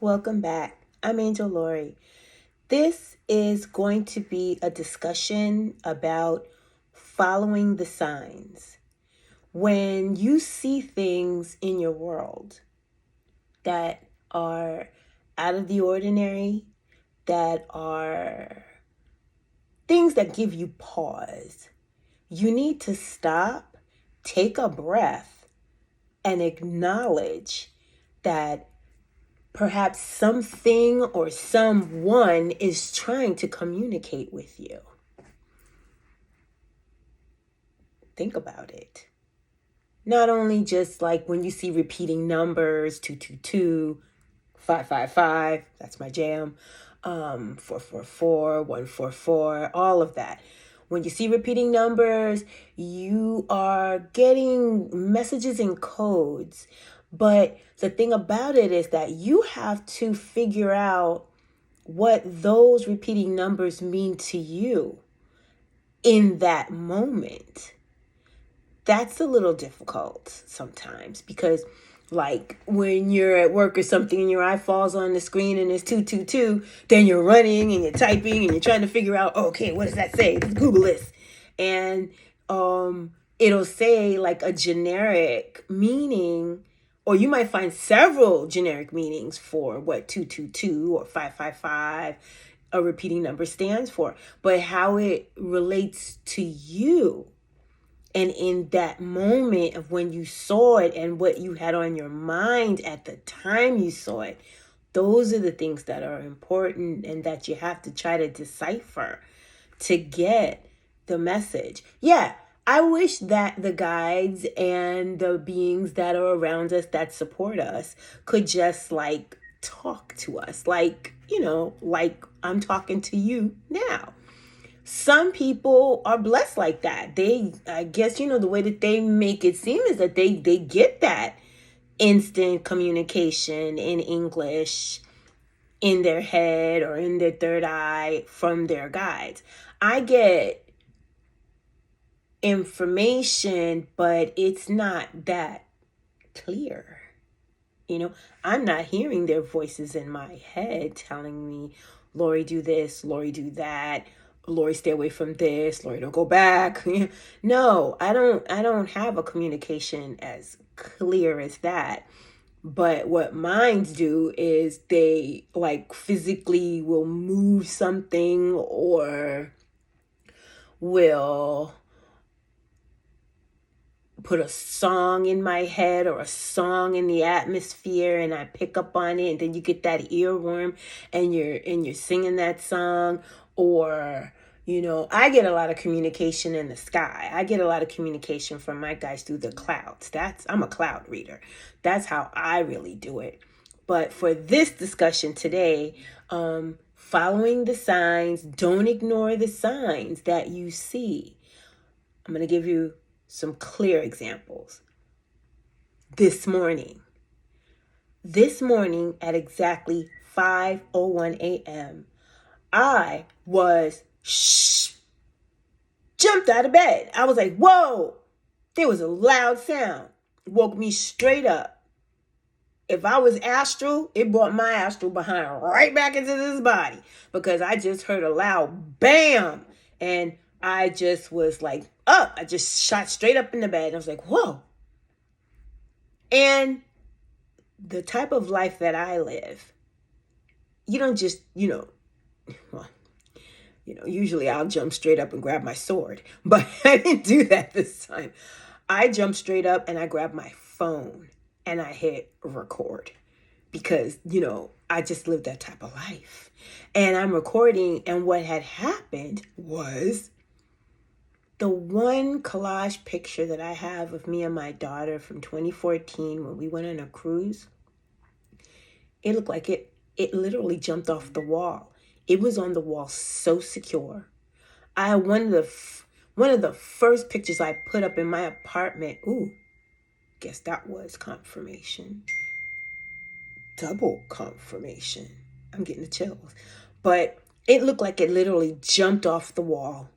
Welcome back. I'm Angel Lori. This is going to be a discussion about following the signs. When you see things in your world that are out of the ordinary, that are things that give you pause, you need to stop, take a breath, and acknowledge that perhaps something or someone is trying to communicate with you. Think about it. Not only just like when you see repeating numbers, 222, 555, that's my jam, 444, 144, all of that. When you see repeating numbers, you are getting messages and codes. But the thing about it is that you have to figure out what those repeating numbers mean to you in that moment. That's a little difficult sometimes because like when you're at work or something and your eye falls on the screen and it's 222, then you're running and you're typing and you're trying to figure out, okay, what does that say? Let's Google this. And it'll say like a generic meaning, or you might find several generic meanings for what 222 or 555 a repeating number stands for, but how it relates to you. And in that moment of when you saw it and what you had on your mind at the time you saw it, those are the things that are important and that you have to try to decipher to get the message. Yeah, I wish that the guides and the beings that are around us that support us could just like talk to us, like, like I'm talking to you now. Some people are blessed like that. I guess, the way that they make it seem is that they get that instant communication in English in their head or in their third eye from their guides. I get information, but it's not that clear. I'm not hearing their voices in my head telling me, Lori, do this, Lori, do that. Lori, stay away from this. Lori, don't go back. No, I don't have a communication as clear as that. But what minds do is they like physically will move something or will put a song in my head or a song in the atmosphere and I pick up on it, and then you get that earworm and you're singing that song. Or I get a lot of communication in the sky. I get a lot of communication from my guys through the clouds. I'm a cloud reader. That's how I really do it. But for this discussion today, following the signs, don't ignore the signs that you see. I'm going to give you some clear examples. This morning at exactly 5:01 a.m., I was jumped out of bed. I was like, whoa, there was a loud sound. Woke me straight up. If I was astral, it brought my astral behind right back into this body because I just heard a loud bam. And I just was like, up. I just shot straight up in the bed. And I was like, whoa. And the type of life that I live, you don't just, usually I'll jump straight up and grab my sword. But I didn't do that this time. I jumped straight up and I grabbed my phone and I hit record because, I just lived that type of life. And I'm recording, and what had happened was the one collage picture that I have of me and my daughter from 2014 when we went on a cruise, it looked like it literally jumped off the wall. It was on the wall so secure. One of the first pictures I put up in my apartment, guess that was confirmation. Double confirmation. I'm getting the chills. But it looked like it literally jumped off the wall.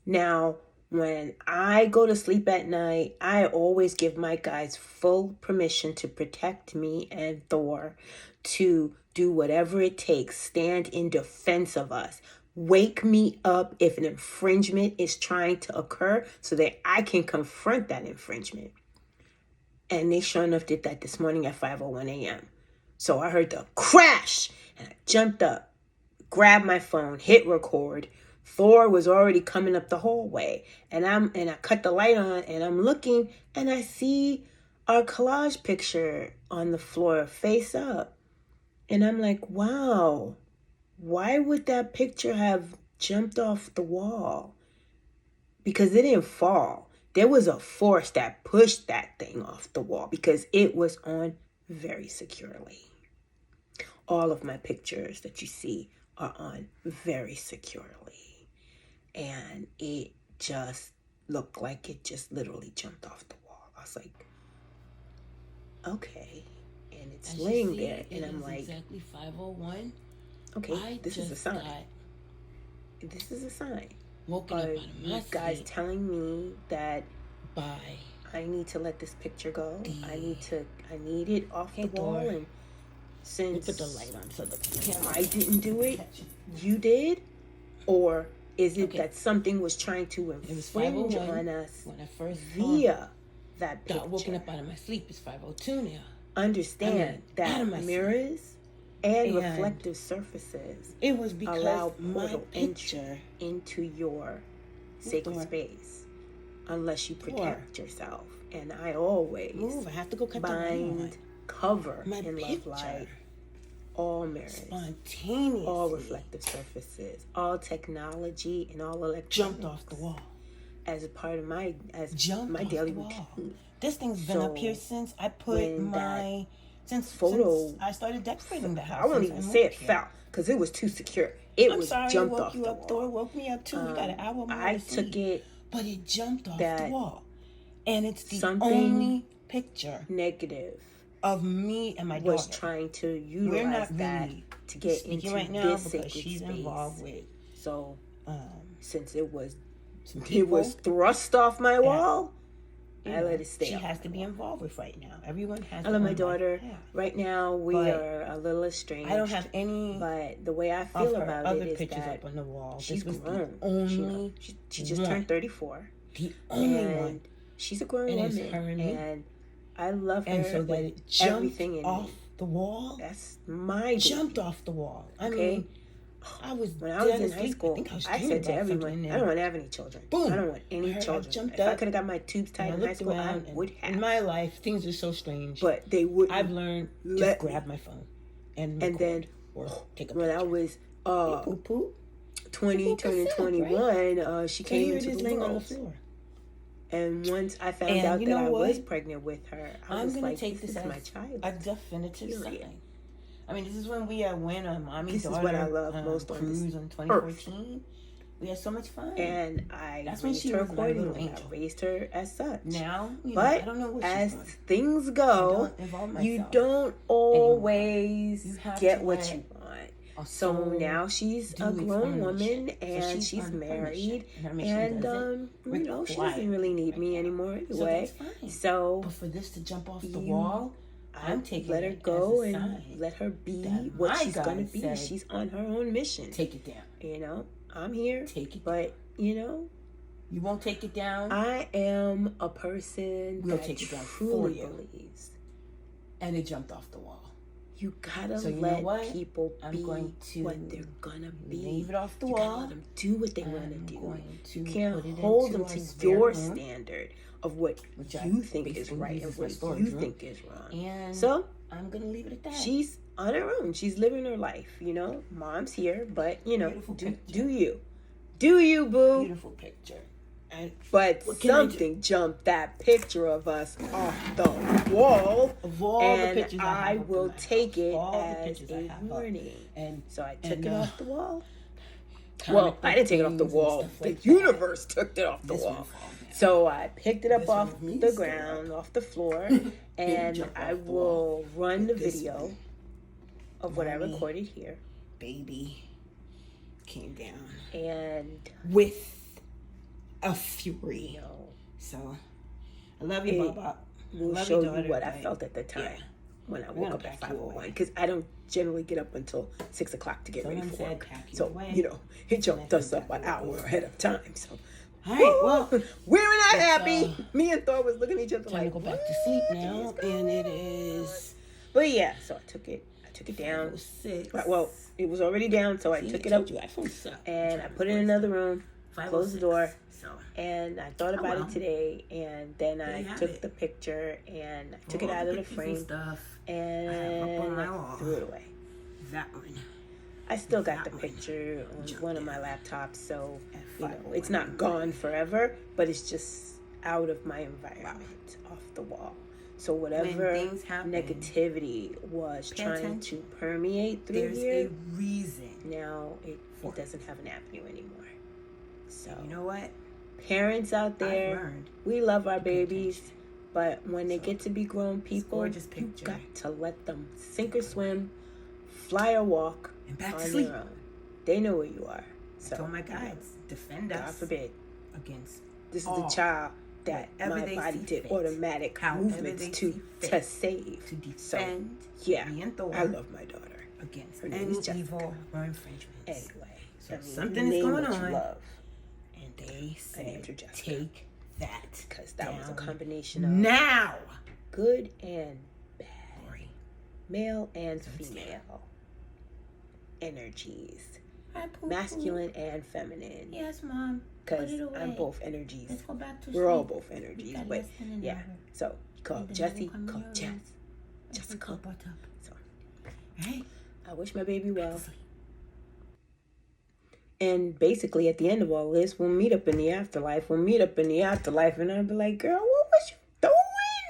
Now, When I go to sleep at night, I always give my guys full permission to protect me and Thor, to do whatever it takes, stand in defense of us. Wake me up if an infringement is trying to occur so that I can confront that infringement. And they sure enough did that this morning at 5:01 a.m. So I heard the crash and I jumped up, grabbed my phone, hit record. Thor was already coming up the hallway, and I cut the light on, and I'm looking, and I see our collage picture on the floor face up. And I'm like, wow, why would that picture have jumped off the wall? Because it didn't fall. There was a force that pushed that thing off the wall because it was on very securely. All of my pictures that you see are on very securely. And it just looked like it just literally jumped off the wall. I was like, okay. And it's laying there. And I'm like, exactly 5:01. Okay, this is a sign. This is a sign. Woken up out of my you guys sleep. Telling me that Bye. I need to let this picture go. I need it off the wall. And since put the light on so the camera I didn't do it, you did? Or is it that something was trying to infringe on us when I first via that picture? Got woken up out of my sleep. It's 5:02 now. Understand that mirrors and reflective surfaces it was because allow my portal picture into your sacred space unless you protect yourself. And I always I have to go cut bind, cover my in love light all mirrors, spontaneously, all reflective surfaces, all technology, and all electronics jumped off the wall as a part of my daily routine. This thing's been up here since I put since I started decorating the house. I won't even say it fell because it was too secure. It was jumped off the wall. Thor woke me up too. We got an hour more. I took it, but it jumped off the wall, and it's the something only picture negative of me and my was daughter. Trying to utilize that to get into right now this because sacred she's space. Involved with. So, since it was thrust off my wall, I let it stay. She has to be involved with right now. Everyone has. I love my daughter. Right now, we are a little estranged. I don't have any. But the way I feel about other it is pictures that up on the wall. She's grown. Only she just turned 34. The only one. She's a grown woman, and I love her. And so that it jumped everything off the wall. That's my jumped off the wall. I mean, when I was in high school, I said to everyone, I don't want to have any children. Boom. I don't want any children. If I could have got my tubes tied in high school, I would have. In my life, things are so strange. But they would. I've learned just grab my phone and then or take a picture. When I was 20, turning 21, she came into the world. On the floor. And once I found out that I was pregnant with her, I was like, this is my child. A definitive sign. I mean, this is when we went on Mommy This Daughter is what I love most on cruise this in 2014. We had so much fun. And that's when she her accordingly. I raised her as such. Now, but I don't know what as things go, you don't always get what you want. So now she's a grown woman and she's married, and you know, she doesn't really need me anymore anyway. So but for this to jump off the wall, I'm taking let her go and let her be what she's gonna be. She's on her own mission. Take it down. You know, I'm here. Take it. But you know, you won't take it down. I am a person that take it down truly believes, and it jumped off the wall. You gotta let people be what they're gonna be. Leave it off the wall. You gotta let them do what they want to do. You can't hold hold them to your standard of what you think is right and what you think is wrong. And so I'm gonna leave it at that. She's on her own. She's living her life. You know, mom's here, but you know, do you, boo? Beautiful picture. But something jumped that picture of us off the wall, and I will take it as a warning. And so I took it off the wall. Well, I didn't take it off the wall. The universe took it off the wall. So I picked it up off the ground, off the floor, and I will run the video of what I recorded here. Baby came down. And with a fury. No. So, I love you, Baba. We'll show you what I felt at the time when I woke up at 5:01. Because I don't generally get up until 6 o'clock to get ready for work. So, it jumped us up an hour ahead of time. So, all right, well, we're not happy. Me and Thor was looking at each other time like, to go back to sleep now. And it is... But yeah, so I took it down. Well, it was already down, so I took it up. And I put it in another room, closed the door. And I thought about it today, and then I took the picture, and I took it out of the frame, and I threw it away. That one. I still got the picture on one of my laptops, so it's not gone forever, but it's just out of my environment, off the wall. So whatever negativity was trying to permeate through here, there's a reason. Now it doesn't have an avenue anymore. So you know what? Parents out there, we love our babies, but when they get to be grown people, you got to let them sink or swim, fly or walk on their own. They know where you are. So, I told my guides, defend us. God forbid. Against this is the child that my body did automatic movements to save. To defend me and Thor. I love my daughter. Against any evil or infringement. Anyway, so something is going on. And they said, take that. Because that was a combination of now good and bad. Male and female energies. Masculine and feminine. Yes, Mom. Because I'm both energies. Let's go back to We're all both energies. But yeah. So you call Jessie, call Jess. Jessica. So I wish my baby well. And basically, at the end of all this, we'll meet up in the afterlife. And I'll be like, girl, what was you doing?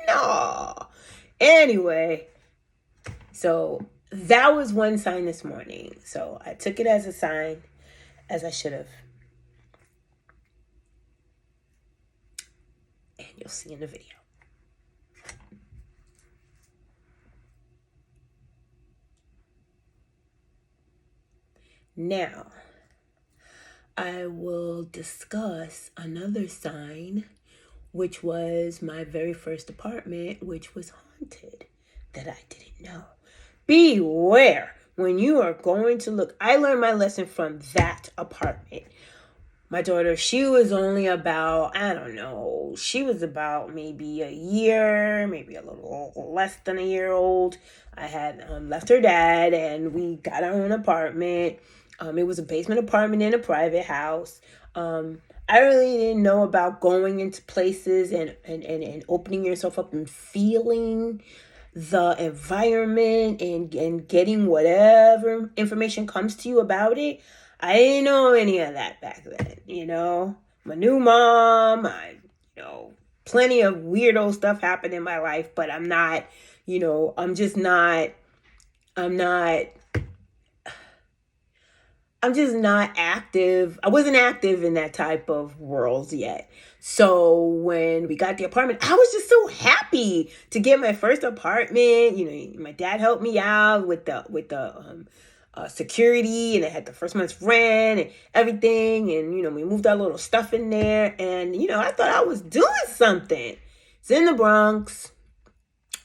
No. Anyway, so that was one sign this morning. So I took it as a sign, as I should have. And you'll see in the video. Now, I will discuss another sign, which was my very first apartment, which was haunted, that I didn't know. Beware when you are going to look. I learned my lesson from that apartment. My daughter, she was only about, she was about maybe a year, maybe a little less than a year old. I had left her dad and we got our own apartment. It was a basement apartment in a private house. I really didn't know about going into places and opening yourself up and feeling the environment and getting whatever information comes to you about it. I didn't know any of that back then, I'm a new mom, plenty of weirdo stuff happened in my life, but I'm not just not active. I wasn't active in that type of world yet. So when we got the apartment, I was just so happy to get my first apartment. My dad helped me out with the security, and I had the first month's rent and everything. And, we moved our little stuff in there, and, I thought I was doing something. It's in the Bronx,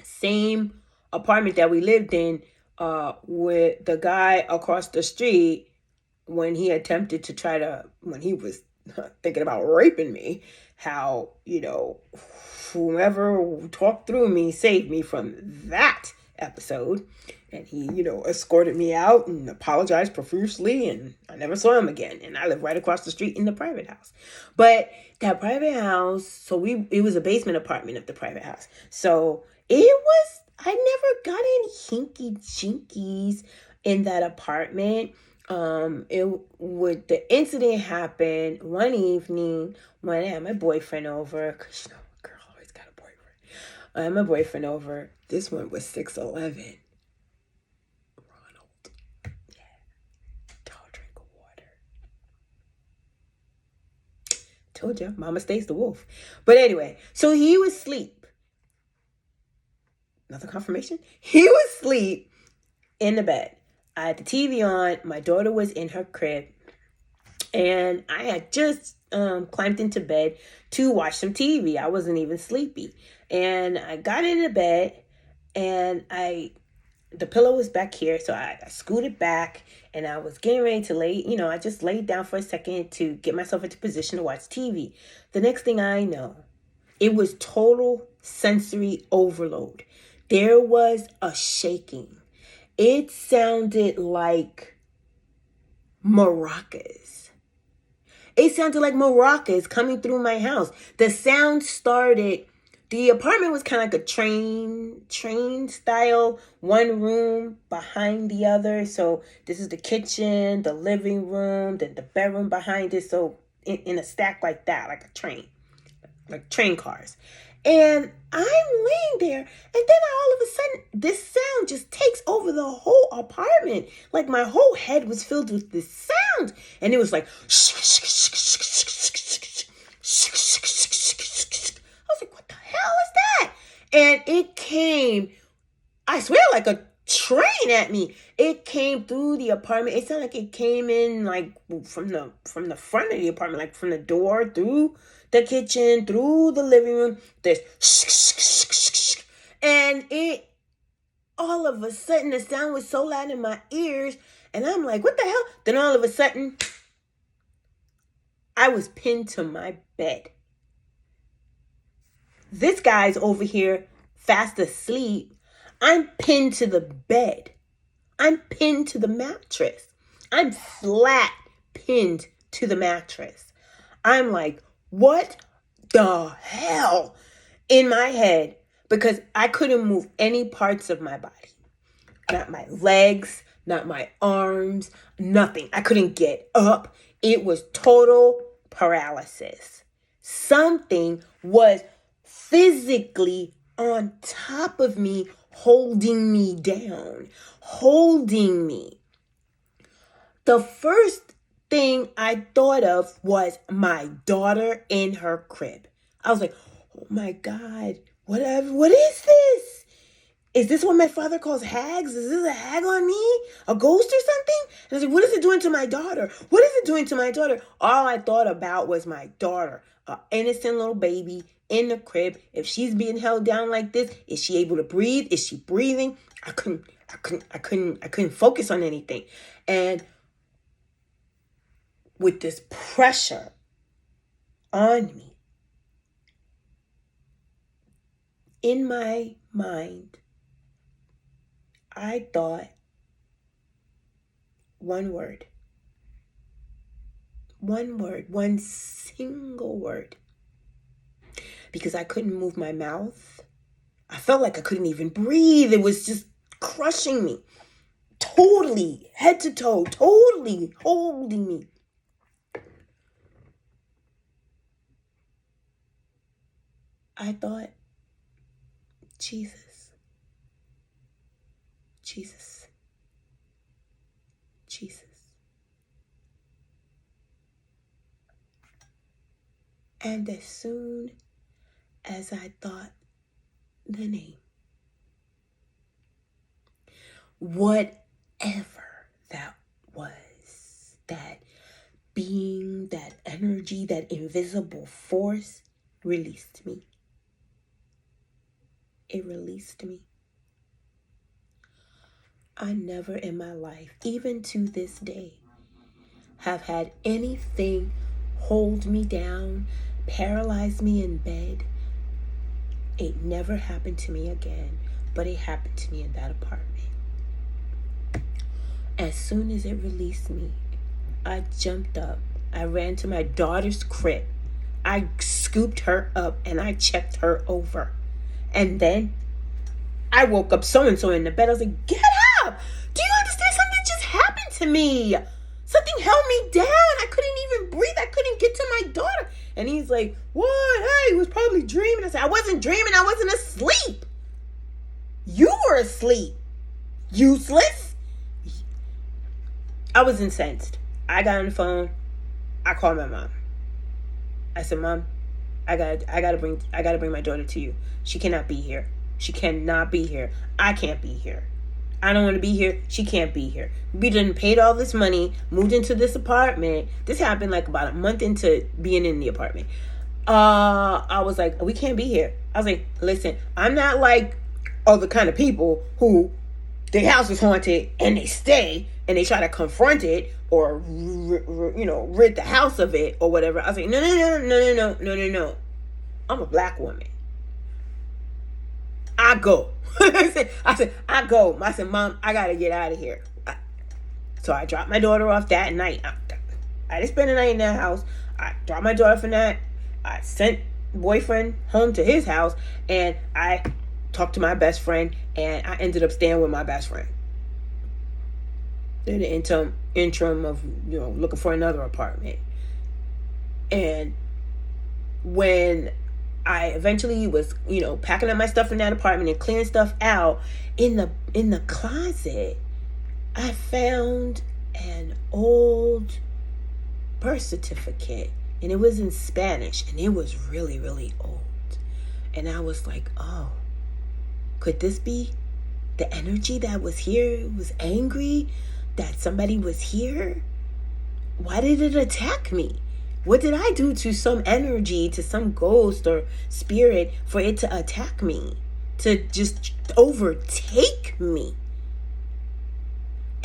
same apartment that we lived in with the guy across the street when he attempted to when he was thinking about raping me, how, whomever talked through me saved me from that episode. And he, escorted me out and apologized profusely, and I never saw him again. And I live right across the street in the private house. But that private house, it was a basement apartment of the private house. So I never got any hinky-jinkies in that apartment. The incident happened one evening when I had my boyfriend over, because a girl always got a boyfriend. I had my boyfriend over. This one was 6'11". Ronald. Yeah. Tall drink of water. Told you, mama stays the wolf. But anyway, so he was asleep. Another confirmation? He was asleep in the bed. I had the TV on. My daughter was in her crib. And I climbed into bed to watch some TV. I wasn't even sleepy. And I got into bed, and the pillow was back here, so I scooted back, and I was getting ready to lay, I just laid down for a second to get myself into position to watch TV. The next thing I know, it was total sensory overload. There was a shaking. It sounded like maracas. It sounded like maracas coming through my house. The sound started, the apartment was kind of like a train style, one room behind the other. So this is the kitchen, the living room, then the bedroom behind it. So in a stack like that, like a train, like train cars. And I'm laying there, and then all of a sudden, this sound just takes over the whole apartment. Like my whole head was filled with this sound. And it was like, I was like, what the hell is that? And it came, I swear, like a train at me. It came through the apartment. It sounded like it came in like from the front of the apartment, like from the door through the kitchen, through the living room. There's and it, all of a sudden, the sound was so loud in my ears, and I'm like, what the hell? Then all of a sudden, I was pinned to my bed. This guy's over here fast asleep. I'm pinned to the bed. I'm pinned to the mattress. I'm flat pinned to the mattress. I'm like, what the hell? In my head, because I couldn't move any parts of my body. Not my legs, not my arms, nothing. I couldn't get up. It was total paralysis. Something was physically on top of me, holding me down, holding me. The first thing I thought of was my daughter in her crib. I was like, oh my God, what is this? Is this what my father calls hags? Is this a hag on me? A ghost or something? And I was like, what is it doing to my daughter? What is it doing to my daughter? All I thought about was my daughter, an innocent little baby in the crib. If she's being held down like this, is she able to breathe? Is she breathing? I couldn't focus on anything. And with this pressure on me, in my mind, I thought one single word, because I couldn't move my mouth. I felt like I couldn't even breathe. It was just crushing me, totally, head to toe, totally holding me. I thought, Jesus, Jesus, Jesus. And as soon as I thought the name, whatever that was, that being, that energy, that invisible force released me. It released me. I never in my life, even to this day, have had anything hold me down, paralyze me in bed. It never happened to me again, but it happened to me in that apartment. As soon as it released me, I jumped up. I ran to my daughter's crib. I scooped her up and I checked her over. And then I woke up so-and-so in the bed. I was like, get up! Do you understand? Something just happened to me. Something held me down. I couldn't even breathe. I couldn't get to my daughter. And he's like, what? Hey, he was probably dreaming. I said, I wasn't dreaming. I wasn't asleep. You were asleep. Useless. I was incensed. I got on the phone. I called my mom. I said, Mom, I gotta bring my daughter to you. She cannot be here. She cannot be here. I can't be here. I don't want to be here. She can't be here. We done paid all this money, moved into this apartment. This happened like about a month into being in the apartment. I was like, we can't be here. I was like, listen, I'm not like other kind of people who their house is haunted and they stay and they try to confront it or rid the house of it or whatever. I was like, no. I'm a black woman. I go. I said, I go. I said, Mom, I gotta get out of here. So I dropped my daughter off that night. I didn't spend the night in that house. I dropped my daughter from that. I sent boyfriend home to his house, and I talked to my best friend, and I ended up staying with my best friend. In the interim of looking for another apartment. And when I eventually was packing up my stuff in that apartment and clearing stuff out, in the closet I found an old birth certificate, and it was in Spanish, and it was really, really old. And I was like, oh, could this be the energy that was here? It was angry that somebody was here. Why did it attack me? What did I do to some energy, to some ghost or spirit for it to attack me, to just overtake me?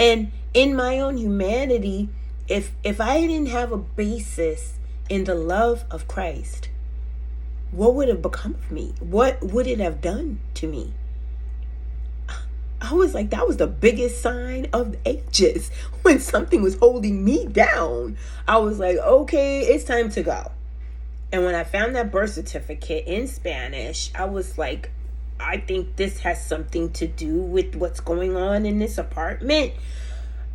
And in my own humanity, if I didn't have a basis in the love of Christ, what would have become of me? What would it have done to me? I was like, that was the biggest sign of the ages. When something was holding me down, I was like, okay, it's time to go. And when I found that birth certificate in Spanish, I was like, I think this has something to do with what's going on in this apartment.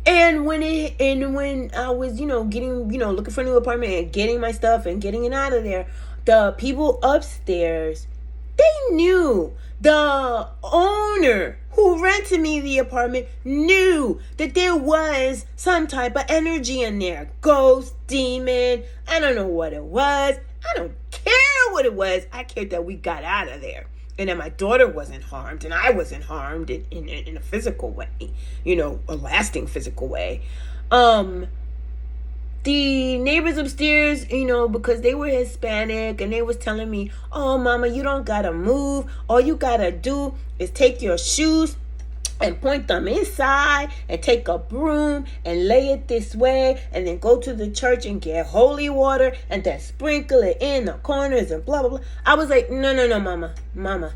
And when I was, getting, looking for a new apartment and getting my stuff and getting it out of there, the people upstairs, they knew. The owner who rented me the apartment knew that there was some type of energy in there. Ghost, demon, I don't know what it was. I don't care what it was. I cared that we got out of there. And that my daughter wasn't harmed, and I wasn't harmed in a physical way, a lasting physical way. The neighbors upstairs, because they were Hispanic, and they was telling me, oh, Mama, you don't gotta move. All you gotta do is take your shoes and point them inside and take a broom and lay it this way and then go to the church and get holy water and then sprinkle it in the corners and blah, blah, blah. I was like, no, Mama,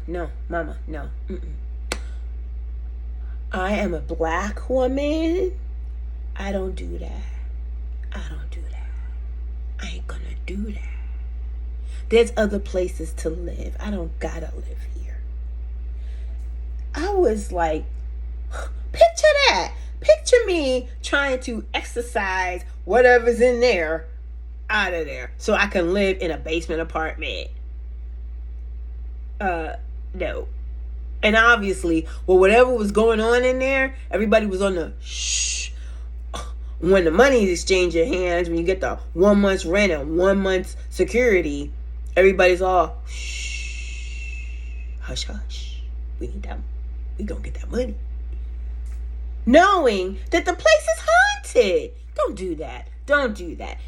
no. Mm-mm. I am a black woman. I don't do that. I ain't gonna do that. There's other places to live. I don't gotta live here. I was like, picture that. Picture me trying to exercise whatever's in there out of there so I can live in a basement apartment. No. And obviously, whatever was going on in there, everybody was on the shh. When the money is exchanging hands, when you get the 1 month's rent and 1 month's security, everybody's all shh, hush, hush. We need that. We gonna get that money. Knowing that the place is haunted. Don't do that.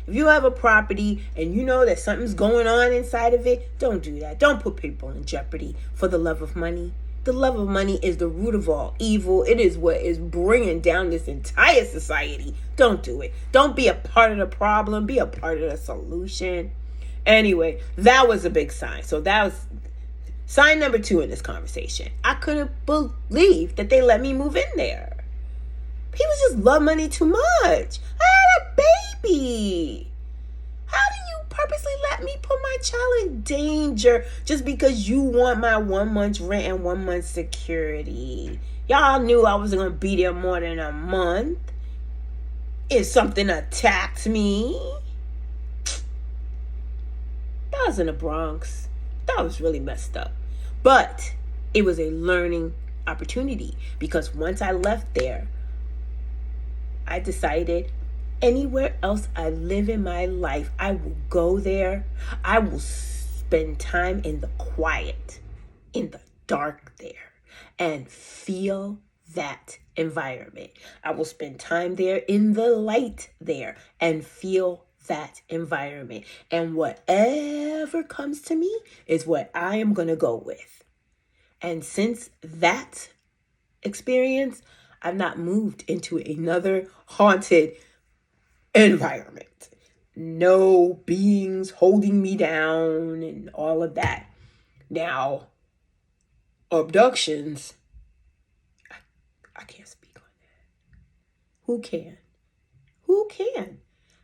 If you have a property and you know that something's going on inside of it, don't do that. Don't put people in jeopardy for the love of money. The love of money is the root of all evil. It is what is bringing down this entire society. Don't do it. Don't be a part of the problem. Be a part of the solution. Anyway, that was a big sign. So that was sign number 2 in this conversation. I couldn't believe that they let me move in there. People just love money too much. I had a baby. How do you purposely let me put my child in danger just because you want my 1 month's rent and 1 month's security? Y'all knew I wasn't going to be there more than a month. If something attacked me. That was in the Bronx. That was really messed up. But it was a learning opportunity because once I left there, I decided anywhere else I live in my life, I will go there. I will spend time in the quiet, in the dark there, and feel that environment. I will spend time there in the light there and feel that environment. And whatever comes to me is what I am going to go with. And since that experience, I've not moved into another haunted environment. No beings holding me down and all of that. Now, abductions, I can't speak on that. Who can? Who can?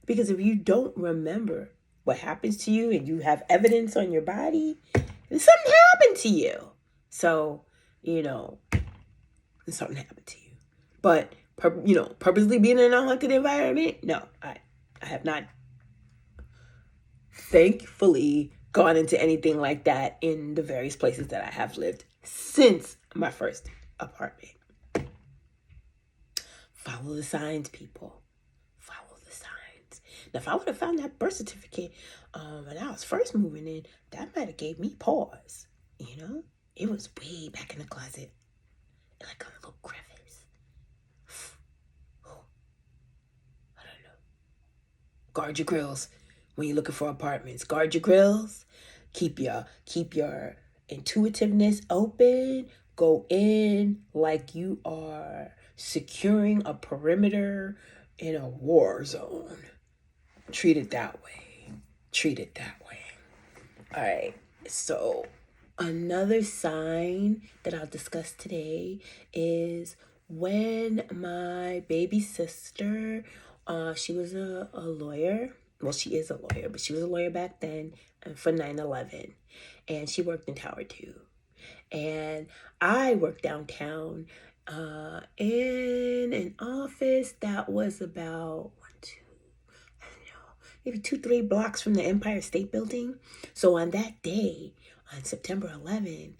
Because if you don't remember what happens to you and you have evidence on your body, then something happened to you. So, something happened to you. But, purposely being in a haunted environment, no, I have not, thankfully, gone into anything like that in the various places that I have lived since my first apartment. Follow the signs, people. Follow the signs. Now, if I would have found that birth certificate when I was first moving in, that might have gave me pause. It was way back in the closet, like a little crevice. I don't know. Guard your grills when you're looking for apartments. Guard your grills. Keep your intuitiveness open. Go in like you are securing a perimeter in a war zone. Treat it that way. All right. So another sign that I'll discuss today is when my baby sister, she was a lawyer. Well, she is a lawyer, but she was a lawyer back then for 9/11. And she worked in Tower 2. And I worked downtown in an office that was about maybe 2-3 blocks from the Empire State Building. So on that day, on September 11th,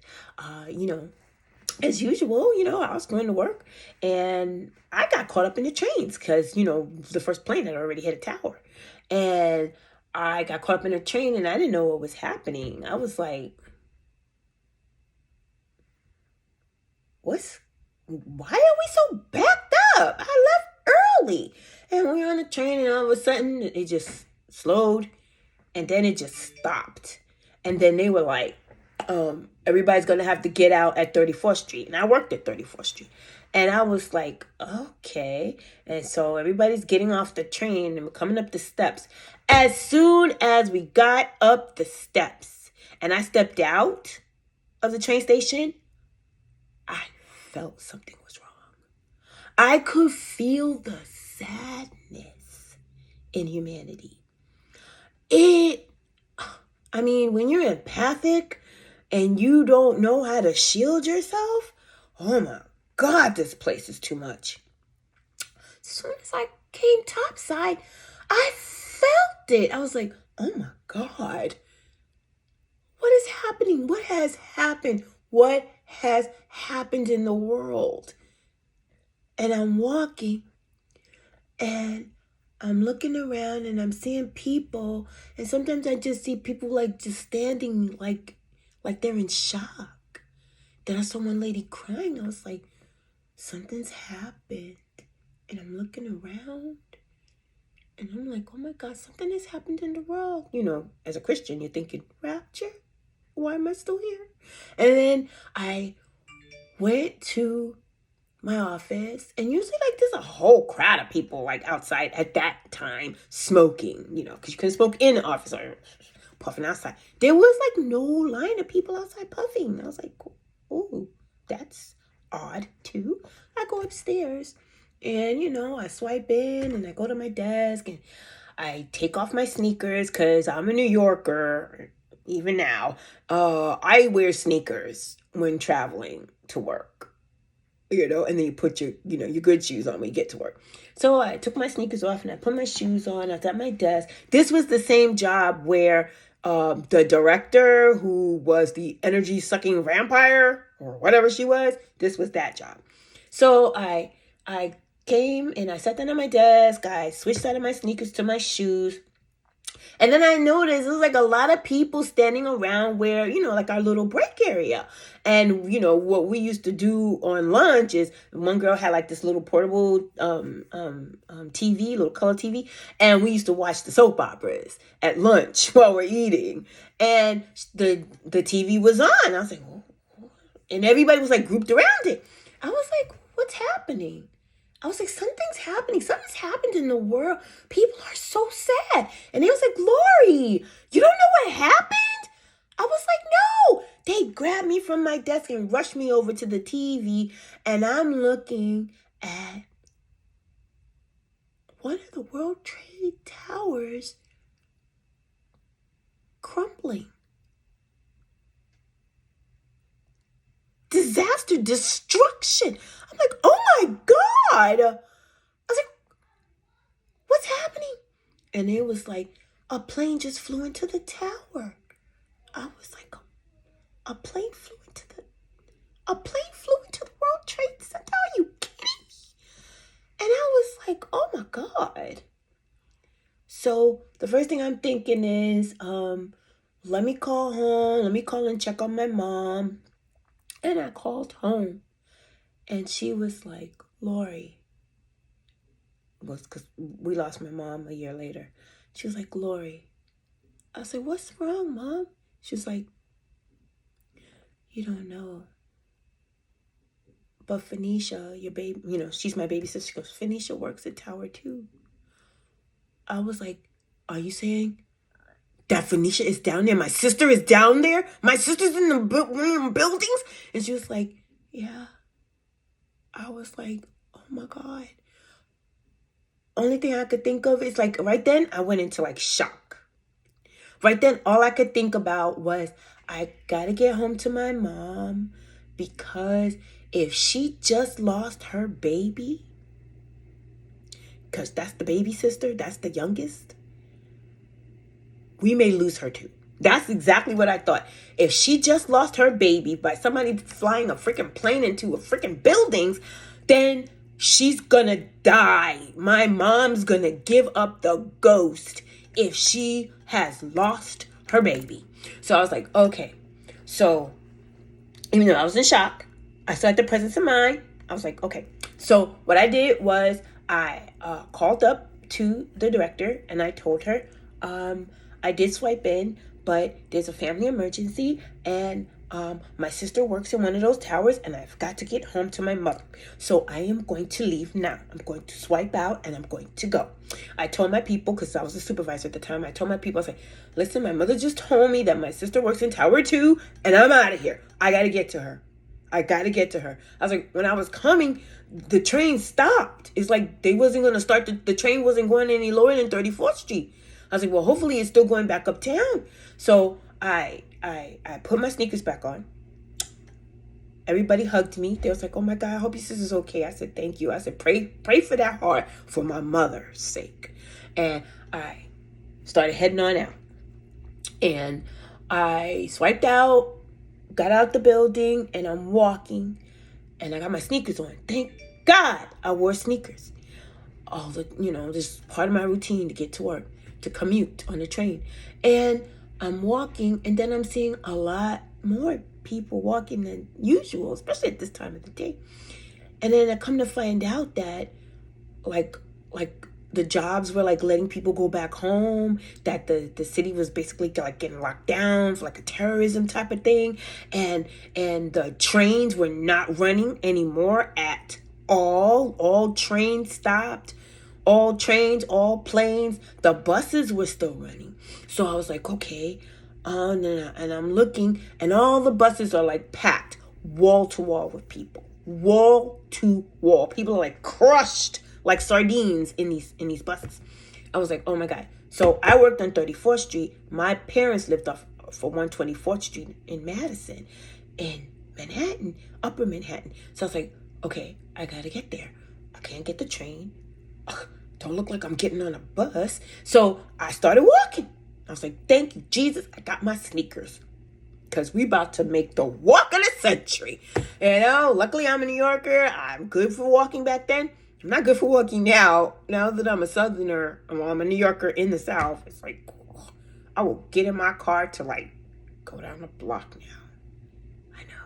as usual, I was going to work and I got caught up in the trains because, the first plane had already hit a tower. And I got caught up in a train and I didn't know what was happening. I was like, why are we so backed up? I left early. And we were on the train and all of a sudden it just slowed and then it just stopped. And then they were like, everybody's going to have to get out at 34th Street. And I worked at 34th Street. And I was like, okay. And so everybody's getting off the train and we're coming up the steps. As soon as we got up the steps and I stepped out of the train station, I felt something was wrong. I could feel the sadness in humanity. When you're empathic and you don't know how to shield yourself, oh my God, this place is too much. As soon as I came topside, I felt it. I was like, oh my God, what is happening? What has happened? What has happened in the world? And I'm walking and I'm looking around and I'm seeing people. And sometimes I just see people like just standing like they're in shock. Then I saw one lady crying. I was like, something's happened. And I'm looking around and I'm like, oh my God, something has happened in the world. As a Christian, you're thinking, rapture? Why am I still here? And then I went to my office, and usually there's a whole crowd of people outside at that time smoking, because you couldn't smoke in the office or puffing outside. There was no line of people outside puffing. I was like, oh, that's odd too. I go upstairs and I swipe in and I go to my desk and I take off my sneakers because I'm a New Yorker. Even now, I wear sneakers when traveling to work. And then you put your good shoes on when you get to work. So I took my sneakers off and I put my shoes on. I was at my desk. This was the same job where the director who was the energy sucking vampire or whatever she was, this was that job. So I came and I sat down at my desk. I switched out of my sneakers to my shoes. And then I noticed there was like a lot of people standing around where, like our little break area. And, what we used to do on lunch is one girl had like this little portable TV, little color TV. And we used to watch the soap operas at lunch while we're eating. And the TV was on. I was like, oh. And everybody was like grouped around it. I was like, what's happening? I was like, something's happening. Something's happened in the world. People are so sad. And they was like, Lori, you don't know what happened? I was like, no. They grabbed me from my desk and rushed me over to the TV. And I'm looking at one of the World Trade Towers crumbling. Disaster, destruction. I'm like, oh my God. I was like, what's happening? And it was like, a plane just flew into the tower. I was like, a plane flew into the World Trade Center. Are you kidding me? And I was like, oh my God. So the first thing I'm thinking is, let me call home. Let me call and check on my mom. And I called home, and she was like, Lori, because we lost my mom a year later. She was like, Lori. I said, what's wrong, Mom? She was like, you don't know. But Phoenicia, your baby, she's my baby sister. She goes, Phoenicia works at Tower 2. I was like, are you saying that Phoenicia is down there? My sister is down there? My sister's in one of the buildings? And she was like, yeah. I was like, oh my God. Only thing I could think of is like, right then, I went into like shock. Right then, all I could think about was, I gotta get home to my mom, because if she just lost her baby, because that's the baby sister, that's the youngest, we may lose her too. That's exactly what I thought. If she just lost her baby by somebody flying a freaking plane into a freaking buildings, then she's gonna die. My mom's gonna give up the ghost if she has lost her baby. So I was like, okay. So even though I was in shock, I still had the presence of mind. I was like, okay. So what I did was I called up to the director and I told her, I did swipe in, but there's a family emergency, and my sister works in one of those towers, and I've got to get home to my mother. So I am going to leave now. I'm going to swipe out, and I'm going to go. I told my people, because I was a supervisor at the time, I told my people, I was like, listen, my mother just told me that my sister works in Tower 2, and I'm out of here. I got to get to her. I was like, when I was coming, the train stopped. It's like they wasn't going to start. The train wasn't going any lower than 34th Street. I was like, well, hopefully it's still going back uptown. So I put my sneakers back on. Everybody hugged me. They was like, oh my God, I hope your sister's okay. I said, thank you. I said, pray for that heart for my mother's sake. And I started heading on out. And I swiped out, got out the building, and I'm walking. And I got my sneakers on. Thank God I wore sneakers. This is part of my routine to get to work, to commute on the train. And I'm walking, and then I'm seeing a lot more people walking than usual, especially at this time of the day. And then I come to find out that like the jobs were like letting people go back home, that the city was basically like getting locked down for like a terrorism type of thing, and the trains were not running anymore at all trains stopped. All trains, all planes, the buses were still running. So I was like, okay. And I'm looking, and all the buses are like packed, wall to wall with people. Wall to wall. People are like crushed like sardines in these buses. I was like, oh my God. So I worked on 34th Street. My parents lived off for 124th Street in Madison, in Manhattan, Upper Manhattan. So I was like, okay, I gotta get there. I can't get the train. Don't look like I'm getting on a bus. So I started walking. I was like, thank you, Jesus. I got my sneakers. Because we about to make the walk of the century. Luckily I'm a New Yorker. I'm good for walking back then. I'm not good for walking now. Now that I'm a Southerner, well, I'm a New Yorker in the South. It's like, I will get in my car to like go down the block now. I know.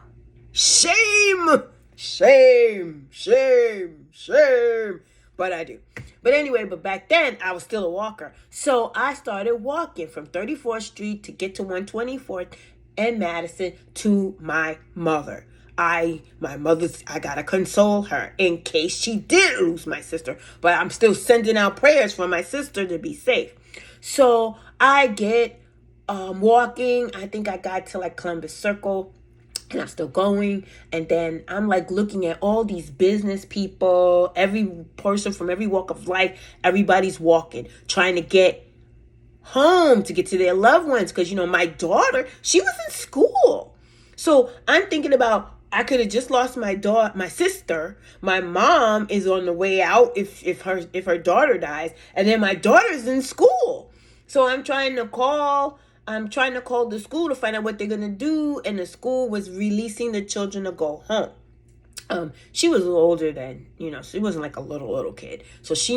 Shame! Shame! Shame! Shame! But I do. But anyway, but back then I was still a walker. So I started walking from 34th Street to get to 124th and Madison to my mother. I gotta console her in case she did lose my sister. But I'm still sending out prayers for my sister to be safe. So I get walking. I think I got to like Columbus Circle. And I'm still going. And then I'm like looking at all these business people, every person from every walk of life. Everybody's walking, trying to get home, to get to their loved ones. Because, my daughter, she was in school. So I'm thinking about, I could have just lost my sister. My mom is on the way out if her daughter dies. And then my daughter's in school. So I'm trying to call the school to find out what they're going to do. And the school was releasing the children to go home. She was a little older than, she wasn't like a little kid. So she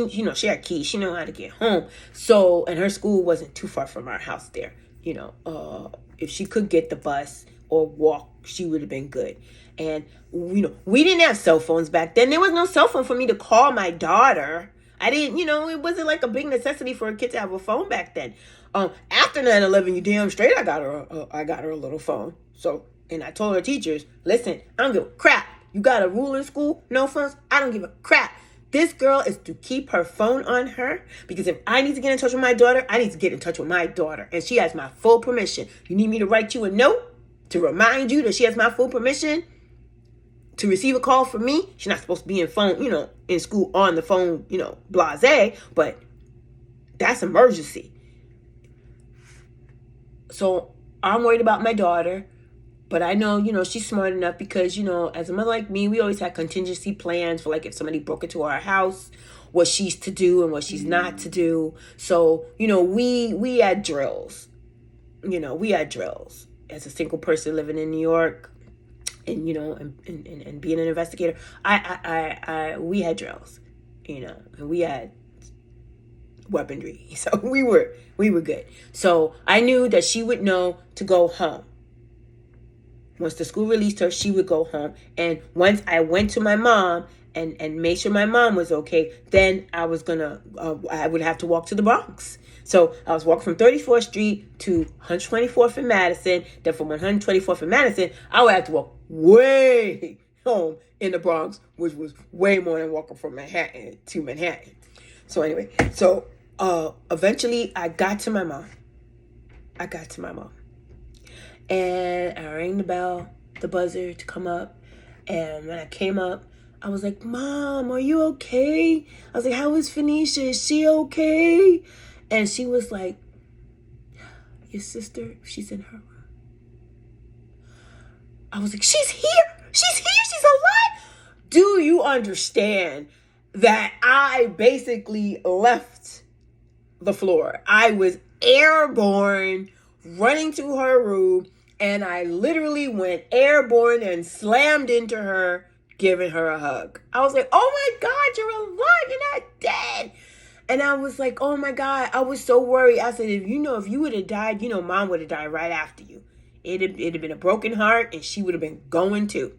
had keys. She knew how to get home. So, and her school wasn't too far from our house there. If she could get the bus or walk, she would have been good. And, we didn't have cell phones back then. There was no cell phone for me to call my daughter. I didn't, it wasn't like a big necessity for a kid to have a phone back then. After 9/11, you damn straight, I got her a little phone. So, and I told her teachers, listen, I don't give a crap. You got a rule in school, no phones. I don't give a crap. This girl is to keep her phone on her, because if I need to get in touch with my daughter, I need to get in touch with my daughter, and she has my full permission. You need me to write you a note to remind you that she has my full permission to receive a call from me? She's not supposed to be in school on the phone, blase, but that's emergency. So I'm worried about my daughter, but I know, she's smart enough because, as a mother like me, we always had contingency plans for like if somebody broke into our house, what she's to do and what she's not to do. So, we had drills. We had drills. As a single person living in New York and, and being an investigator, we had drills, and we had weaponry. So we were good. So I knew that she would know to go home. Once the school released her, she would go home. And once I went to my mom and made sure my mom was okay, then I was I would have to walk to the Bronx. So I was walking from 34th Street to 124th and Madison. Then from 124th and Madison, I would have to walk way home in the Bronx, which was way more than walking from Manhattan to Manhattan. So anyway, eventually I got to my mom. And I rang the bell, the buzzer to come up. And when I came up, I was like, Mom, are you okay? I was like, how is Phoenicia? Is she okay? And she was like, your sister, she's in her room. I was like, she's here. She's alive. Do you understand that I basically left the floor? I was airborne, running to her room, and I literally went airborne and slammed into her, giving her a hug. I was like, oh my God, you're alive, you're not dead. And I was like, oh my God, I was so worried. I said, if you would have died, Mom would have died right after you. It'd have been a broken heart, and she would have been going too.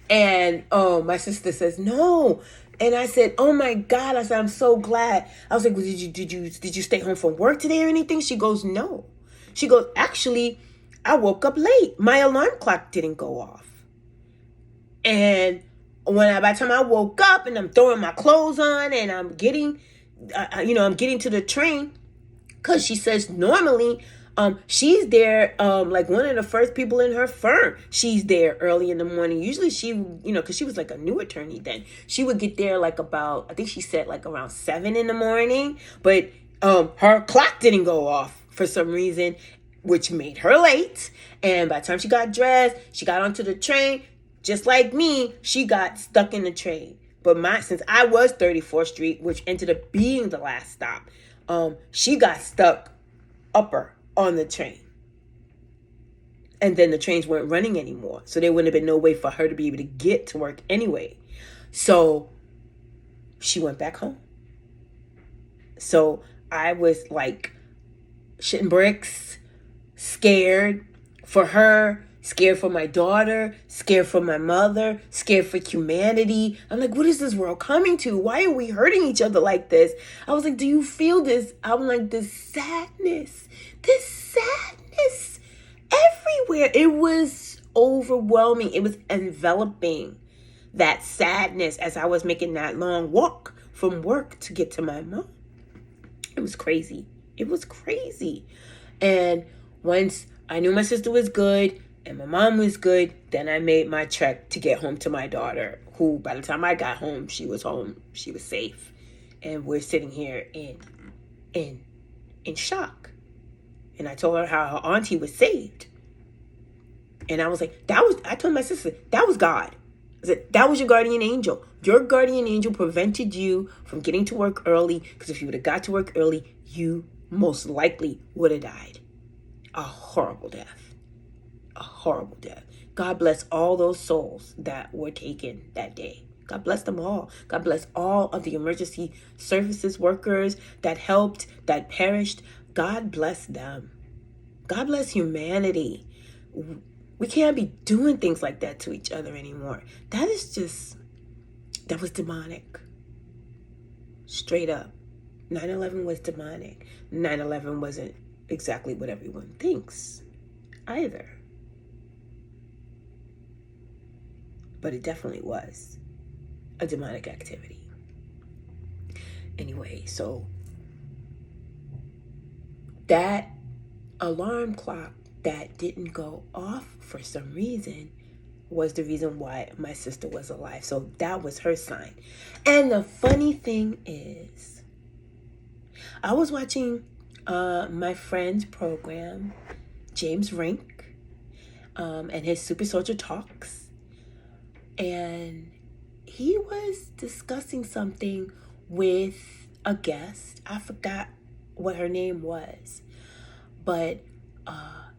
And my sister says, no. And I said, oh my God. I said, I'm so glad. I was like, well, did you stay home from work today or anything? She goes, no. She goes, actually, I woke up late. My alarm clock didn't go off. And by the time I woke up and I'm throwing my clothes on and I'm getting to the train, because she says normally she's there like one of the first people in her firm. She's there early in the morning. Usually she, because she was like a new attorney then, she would get there like about, I think she said like around 7 in the morning. But her clock didn't go off for some reason, which made her late. And by the time she got dressed, she got onto the train. Just like me, she got stuck in the train. But since I was 34th Street, which ended up being the last stop, she got stuck upper on the train. And then the trains weren't running anymore. So there wouldn't have been no way for her to be able to get to work anyway. So she went back home. So I was like shitting bricks, scared for her, scared for my daughter, scared for my mother, scared for humanity. I'm like, what is this world coming to? Why are we hurting each other like this? I was like, do you feel this? I'm like, this sadness everywhere. It was overwhelming. It was enveloping, that sadness, as I was making that long walk from work to get to my mom. It was crazy. It was crazy. And once I knew my sister was good and my mom was good, then I made my trek to get home to my daughter, who by the time I got home, she was home. She was safe. And we're sitting here in shock. And I told her how her auntie was saved. And I was like, I told my sister, that was God. I said, that was your guardian angel. Your guardian angel prevented you from getting to work early, because if you would have got to work early, you most likely would have died. A horrible death. A horrible death. God bless all those souls that were taken that day. God bless them all. God bless all of the emergency services workers that helped, that perished. God bless them. God bless humanity. We can't be doing things like that to each other anymore. That was demonic. Straight up. 9/11 was demonic. 9/11 wasn't exactly what everyone thinks either. But it definitely was a demonic activity. Anyway, so that alarm clock that didn't go off for some reason was the reason why my sister was alive. So that was her sign. And the funny thing is, I was watching my friend's program, James Rink, and his Super Soldier Talks. And he was discussing something with a guest. I forgot what her name was. But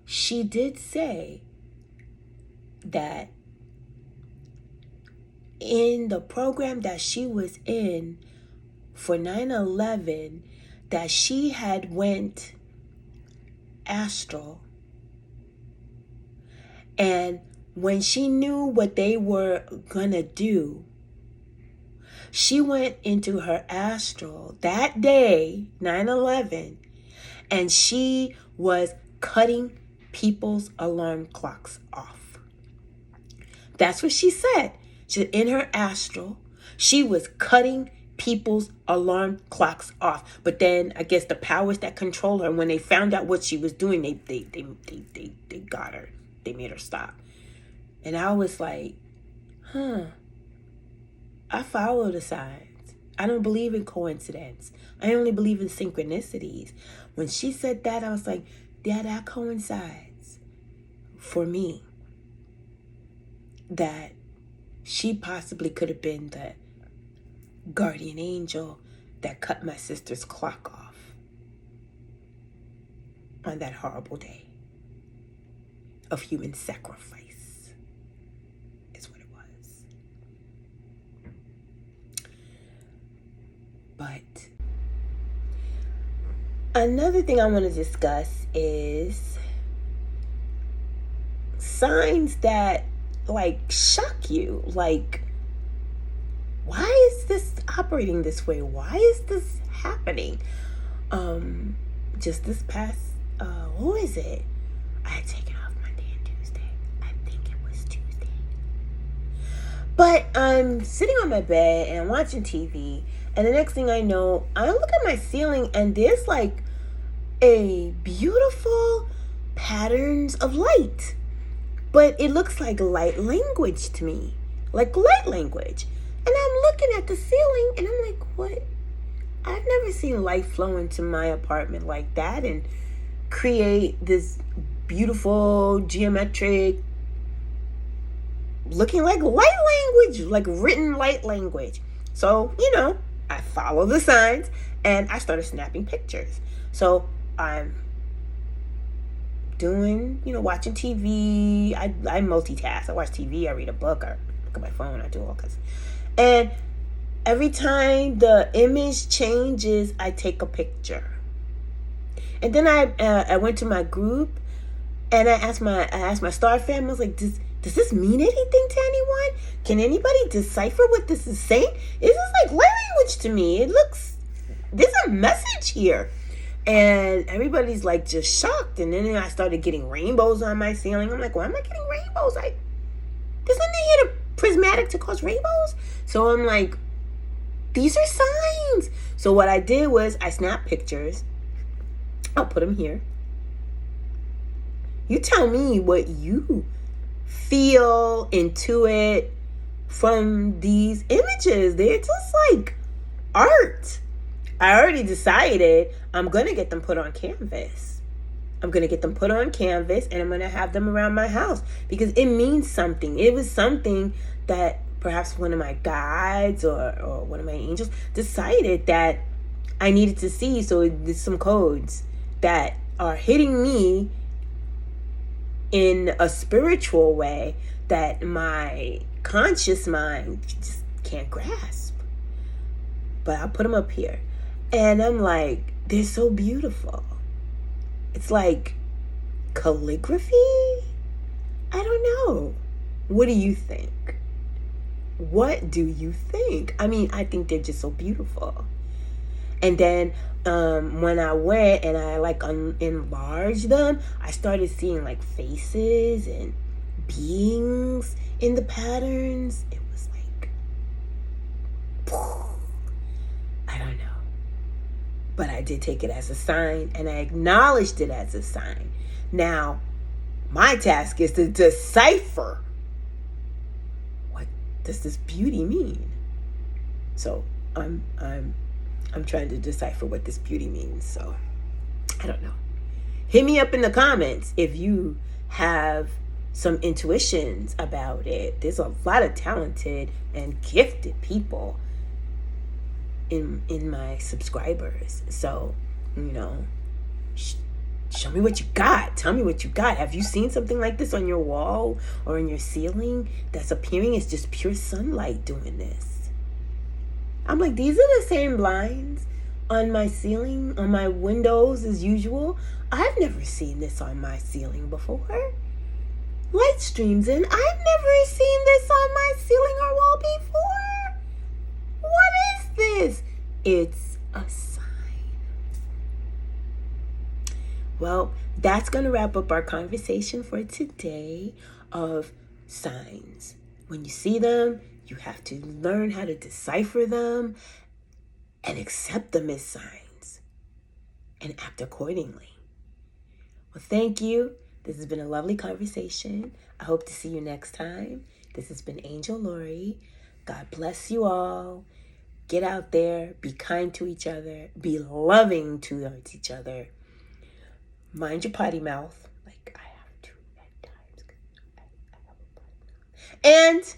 she did say that in the program that she was in for 9/11, that she had went astral. And when she knew what they were gonna do, she went into her astral that day, 9/11, and she was cutting people's alarm clocks off. That's what she said. She said in her astral, she was cutting people's alarm clocks off. But then I guess the powers that control her, when they found out what she was doing, they got her. They made her stop. And I was like, I follow the signs. I don't believe in coincidence. I only believe in synchronicities. When she said that, I was like, yeah, that coincides for me. That she possibly could have been the guardian angel that cut my sister's clock off on that horrible day of human sacrifice, is what it was. But another thing I want to discuss is signs that shock you. Like, why is this operating this way? Why is this happening? Just this past, what is it? I had taken off Monday and Tuesday. I think it was Tuesday. But I'm sitting on my bed and I'm watching TV, and the next thing I know, I look at my ceiling and there's a beautiful patterns of light. But it looks like light language to me. Like light language. And I'm looking at the ceiling and I'm like, what? I've never seen light flow into my apartment like that and create this beautiful geometric looking like light language, like written light language. So, I follow the signs and I started snapping pictures. So I'm doing, watching TV. I multitask. I watch TV, I read a book, I look at my phone, I do all kinds. And every time the image changes, I take a picture. And then I went to my group and I asked my star family, I was like, does this mean anything to anyone? Can anybody decipher what this is saying? This is like language to me. There's a message here. And everybody's like just shocked. And then I started getting rainbows on my ceiling. I'm like, why am I getting rainbows? There's nothing here to prismatic to cause rainbows. So I'm like, these are signs. So what I did was I snapped pictures. I'll put them here. You tell me what you feel, intuit from these images. They're just like art. I already decided I'm going to get them put on canvas. I'm going to get them put on canvas and I'm going to have them around my house because it means something. It was something that perhaps one of my guides or one of my angels decided that I needed to see. So there's some codes that are hitting me in a spiritual way that my conscious mind just can't grasp. But I'll put them up here. And I'm like, they're so beautiful. It's like calligraphy? I don't know. What do you think? What do you think? I mean, I think they're just so beautiful. And then when I went and I like enlarged them, I started seeing like faces and beings in the patterns. It was like, I don't know. But I did take it as a sign and I acknowledged it as a sign. Now, my task is to decipher what does this beauty mean. So I'm trying to decipher what this beauty means. So I don't know. Hit me up in the comments if you have some intuitions about it. There's a lot of talented and gifted people in my subscribers. So, show me what you got. Tell me what you got. Have you seen something like this on your wall or in your ceiling that's appearing? It's just pure sunlight doing this. I'm like, these are the same blinds on my ceiling, on my windows as usual. I've never seen this on my ceiling before. Light streams in. I've never seen this on my ceiling or wall before. What is this? It's a sign. Well, that's going to wrap up our conversation for today of signs. When you see them, you have to learn how to decipher them and accept them as signs and act accordingly. Well, thank you. This has been a lovely conversation. I hope to see you next time. This has been Angel Lori. God bless you all. Get out there. Be kind to each other. Be loving towards each other. Mind your potty mouth. Like I have to at times. I have a potty mouth. And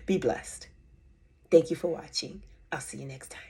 be blessed. Thank you for watching. I'll see you next time.